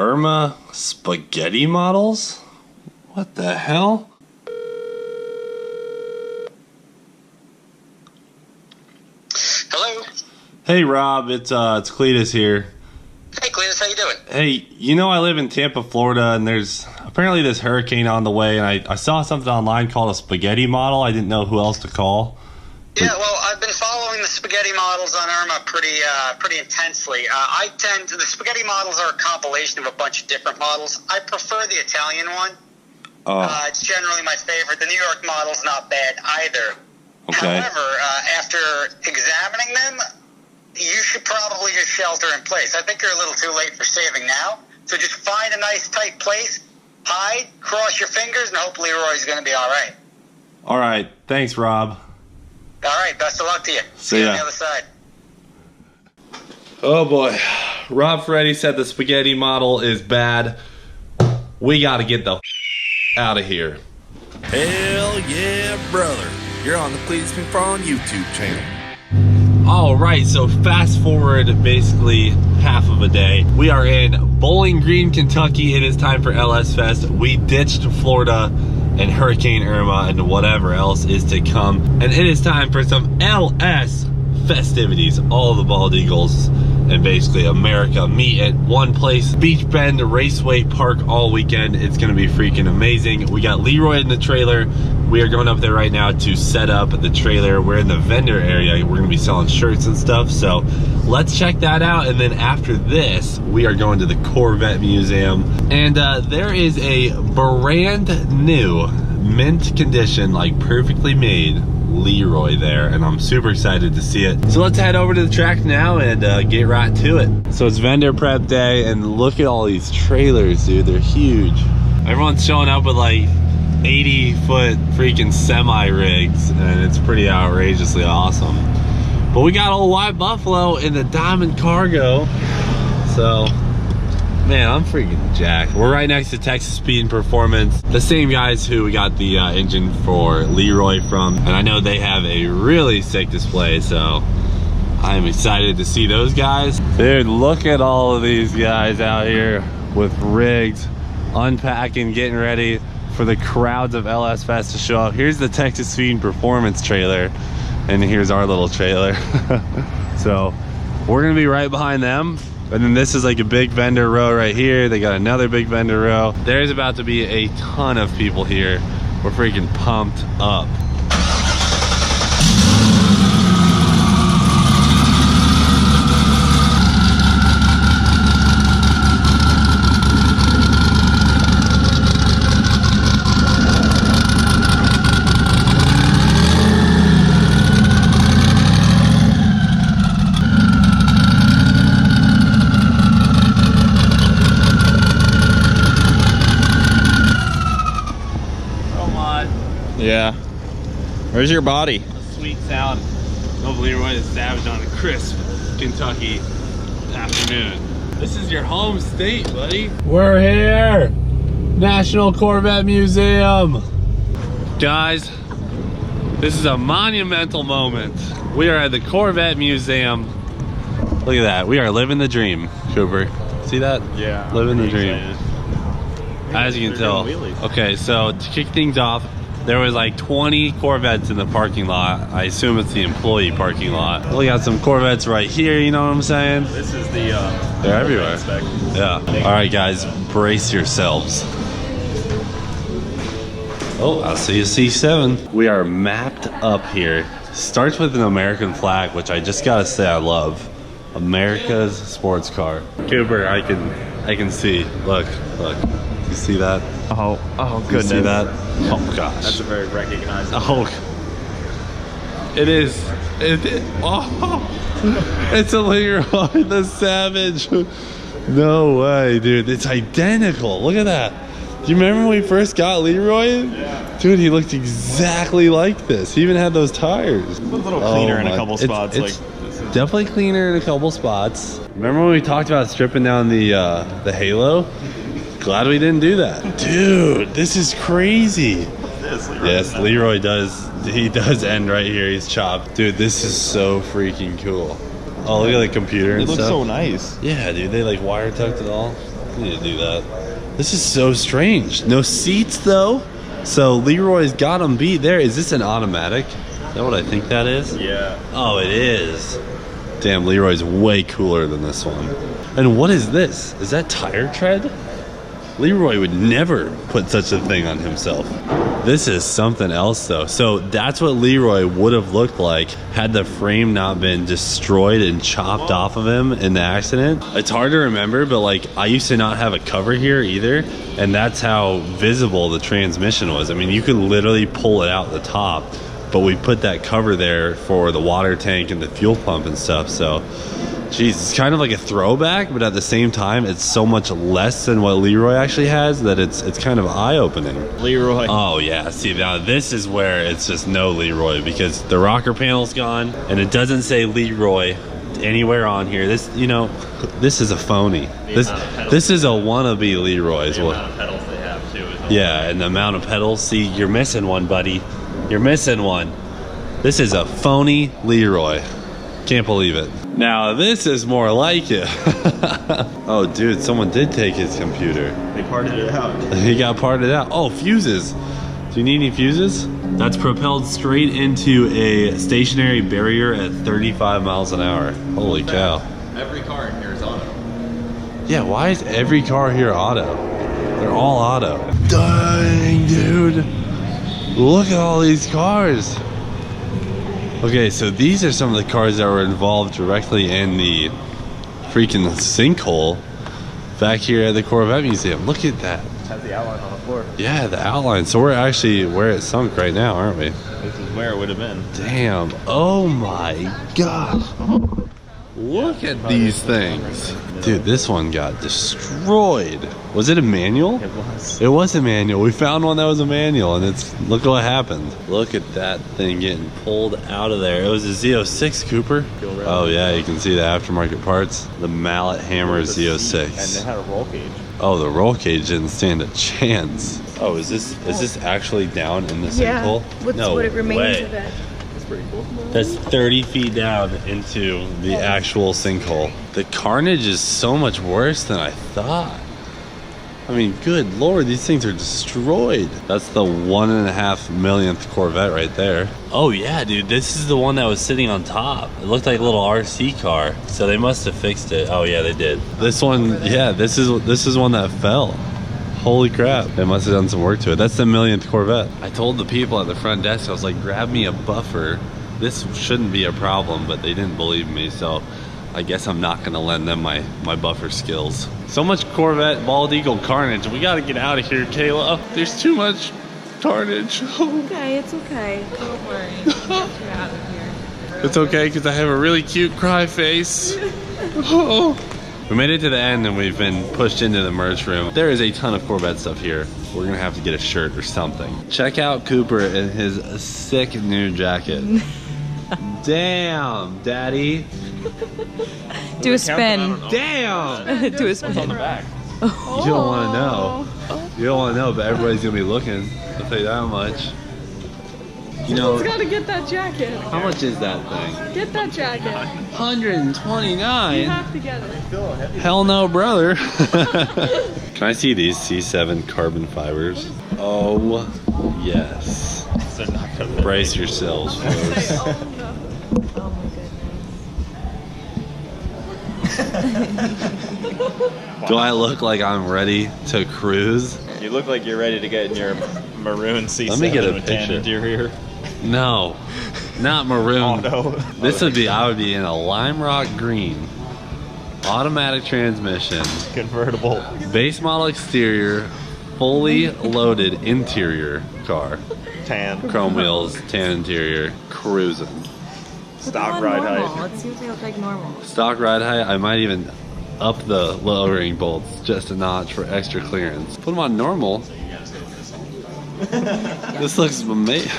Irma spaghetti models? What the hell? Hello. Hey Rob, it's Cleetus here. Hey Cleetus, how you doing? Hey, you know I live in Tampa, Florida, and there's apparently this hurricane on the way, and I saw something online called a spaghetti model. I didn't know who else to call. Yeah, well, I've been following the spaghetti models on Irma pretty intensely. The spaghetti models are a compilation of a bunch of different models. I prefer the Italian one. It's generally my favorite. The New York model's not bad either. Okay. However, after examining them, you should probably just shelter in place. I think you're a little too late for saving now. So just find a nice tight place, hide, cross your fingers, and hope Leroy's going to be all right. All right. Thanks, Rob. All right. Best of luck to you. See you on the other side. Oh boy. Rob Ferretti said the spaghetti model is bad. We got to get the out of here. Hell yeah, brother. You're on the Cleetus McFarland YouTube channel. Alright, so fast forward basically half of a day. We are in Bowling Green, Kentucky. It is time for LS Fest. We ditched Florida and Hurricane Irma and whatever else is to come. And it is time for some LS festivities. All the bald eagles and basically America meet at one place. Beach Bend Raceway Park all weekend. It's gonna be freaking amazing. We got Leroy in the trailer. We are going up there right now to set up the trailer. We're in the vendor area. We're gonna be selling shirts and stuff. So let's check that out. And then after this, we are going to the Corvette Museum. And there is a brand new mint condition, like perfectly made Leroy there, and I'm super excited to see it. So let's head over to the track now and get right to it. So it's vendor prep day, and look at all these trailers, dude. They're huge. Everyone's showing up with like 80-foot freaking semi rigs, and it's pretty outrageously awesome. But we got old White Buffalo in the Diamond Cargo, so man, I'm freaking jacked. We're right next to Texas Speed and Performance, the same guys who we got the engine for Leroy from, and I know they have a really sick display, so I'm excited to see those guys. Dude, look at all of these guys out here with rigs, unpacking, getting ready for the crowds of LS Fest to show up. Here's the Texas Speed and Performance trailer, and here's our little trailer. So we're gonna be right behind them. And then this is like a big vendor row right here. They got another big vendor row. There's about to be a ton of people here. We're freaking pumped up. Yeah. Where's your body? A sweet sound of Leroy is savage on a crisp Kentucky afternoon. This is your home state, buddy. We're here. National Corvette Museum. Guys, this is a monumental moment. We are at the Corvette Museum. Look at that. We are living the dream, Cooper. See that? Yeah. Living the dream. As you can tell. Okay, so to kick things off, there was like 20 Corvettes in the parking lot. I assume it's the employee parking lot. We got some Corvettes right here, you know what I'm saying? This is the they're everywhere. Yeah. All right, guys, brace yourselves. Oh, I see a C7. We are mapped up here. Starts with an American flag, which I just gotta say I love. America's sports car. Cooper, I can see. Look. You see that? Oh goodness. You see that? Oh gosh. That's a very recognizable. Oh. It is. Oh. It's a Leroy the Savage. No way, dude. It's identical. Look at that. Do you remember when we first got Leroy? Yeah. Dude, he looked exactly like this. He even had those tires. A little cleaner in a couple spots. It's definitely cleaner in a couple spots. Remember when we talked about stripping down the Halo? Glad we didn't do that. Dude, this is crazy. Yes, Leroy does. He does end right here. He's chopped. Dude, this is so freaking cool. Oh, look at the computer and stuff. It looks so nice. Yeah, dude, they like wire tucked it all. I need to do that. This is so strange. No seats though. So Leroy's got him beat there. Is this an automatic? Is that what I think that is? Yeah. Oh, it is. Damn, Leroy's way cooler than this one. And what is this? Is that tire tread? Leroy would never put such a thing on himself. This is something else though. So that's what Leroy would have looked like had the frame not been destroyed and chopped off of him in the accident. It's hard to remember, but like I used to not have a cover here either, and that's how visible the transmission was. I mean, you could literally pull it out the top, but we put that cover there for the water tank and the fuel pump and stuff. So geez, it's kind of like a throwback, but at the same time, it's so much less than what Leroy actually has that it's kind of eye-opening. Leroy. Oh yeah, see now this is where it's just no Leroy because the rocker panel's gone and it doesn't say Leroy anywhere on here. This, you know, this is a phony. This is a wannabe Leroy. The amount of pedals they have too. Yeah, and the amount of pedals. See, you're missing one, buddy. You're missing one. This is a phony Leroy. Can't believe it. Now this is more like it. Oh dude, someone did take his computer. They parted it out. He got parted out. Oh, fuses. Do you need any fuses? That's propelled straight into a stationary barrier at 35 miles an hour. Holy cow. Every car in here is auto. Yeah, why is every car here auto? They're all auto. Dang, dude. Look at all these cars. Okay, so these are some of the cars that were involved directly in the freaking sinkhole back here at the Corvette Museum. Look at that. It has the outline on the floor. Yeah, the outline. So we're actually where it sunk right now, aren't we? This is where it would have been. Damn. Oh my gosh. Look at these things. Dude, this one got destroyed. Was it a manual? It was. It was a manual. We found one that was a manual, and look what happened. Look at that thing getting pulled out of there. It was a Z06 Cooper. Oh yeah, you can see the aftermarket parts. The mallet hammer Z06. And it had a roll cage. Oh, the roll cage didn't stand a chance. Oh, is this actually down in the sinkhole? Yeah, No what it remains way. of it. That's pretty cool. That's 30 feet down into the actual sinkhole. The carnage is so much worse than I thought. I mean, good lord, these things are destroyed. That's the 1.5 millionth Corvette right there. Oh yeah, dude, this is the one that was sitting on top. It looked like a little RC car, so they must have fixed it. Oh yeah, they did. This one, yeah, this is one that fell. Holy crap, they must have done some work to it. That's the millionth Corvette. I told the people at the front desk, I was like, grab me a buffer. This shouldn't be a problem, but they didn't believe me, so I guess I'm not gonna lend them my buffer skills. So much Corvette bald eagle carnage. We gotta get out of here, Kayla. There's too much carnage. Okay, it's okay. Don't worry. Get you out of here. It's okay, because I have a really cute cry face. Oh. We made it to the end and we've been pushed into the merch room. There is a ton of Corvette stuff here. We're gonna have to get a shirt or something. Check out Cooper in his sick new jacket. Damn, daddy. Do a spin. Damn! Do a spin. On the back. You don't wanna know. You don't wanna know, but everybody's gonna be looking. I'll tell you that much. You know, Someone's gotta get that jacket. how much is that thing? Get that jacket. 129? You have to get it. Hell no, brother. Can I see these C7 carbon fibers? Oh, yes. They're not gonna Brace yourselves, folks. Oh my goodness. Do I look like I'm ready to cruise? You look like you're ready to get in your maroon C7 Let me get a with tan picture. interior. No, not maroon. Auto. This would be, I would be in a lime rock green. Automatic transmission. Convertible. Base model exterior. Fully loaded interior car. Tan. Chrome wheels, tan interior, cruising. Stock ride height. Let's see what they look like normal. Stock ride height, I might even up the lowering bolts just a notch for extra clearance. Put them on normal. This looks amazing.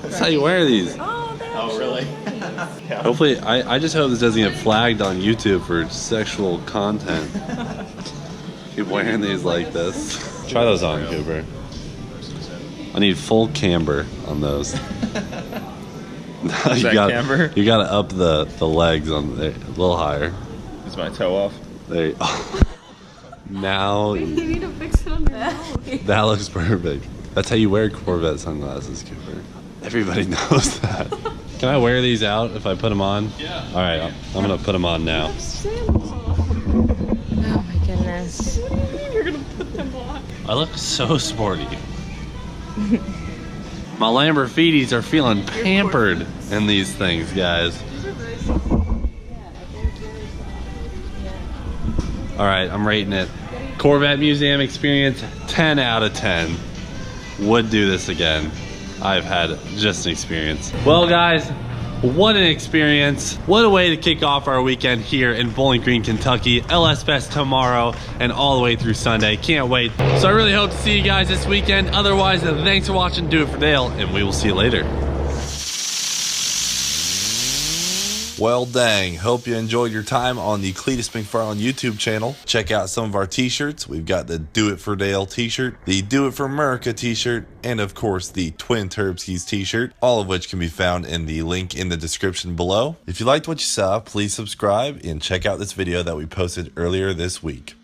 That's how you wear these. Oh, they're Oh, really? Yeah. Hopefully, I just hope this doesn't get flagged on YouTube for sexual content. Keep wearing these like this. Try those on, Cooper. I need full camber on those. Is that camber? You gotta up the legs on there a little higher. Is my toe off? There you, Now You need to fix it on your nose. that looks perfect. That's how you wear Corvette sunglasses, Cooper. Everybody knows that. Can I wear these out if I put them on? Yeah. All right, I'm gonna put them on now. Sandals on. Oh my goodness. What do you mean you're gonna put them on? I look so sporty. My Lamborghinis are feeling pampered in these things, guys. These are very soft. Yeah, they're very soft. All right, I'm rating it. Corvette Museum experience, 10 out of 10. Would do this again. I've had just an experience. Well, guys, what an experience. What a way to kick off our weekend here in Bowling Green, Kentucky. LS Fest tomorrow and all the way through Sunday. Can't wait. So I really hope to see you guys this weekend. Otherwise, thanks for watching Do It For Dale, and we will see you later. Well, dang. Hope you enjoyed your time on the Cleetus McFarland YouTube channel. Check out some of our t-shirts. We've got the Do It For Dale t-shirt, the Do It For America t-shirt, and of course the Twin Turbskis t-shirt, all of which can be found in the link in the description below. If you liked what you saw, please subscribe and check out this video that we posted earlier this week.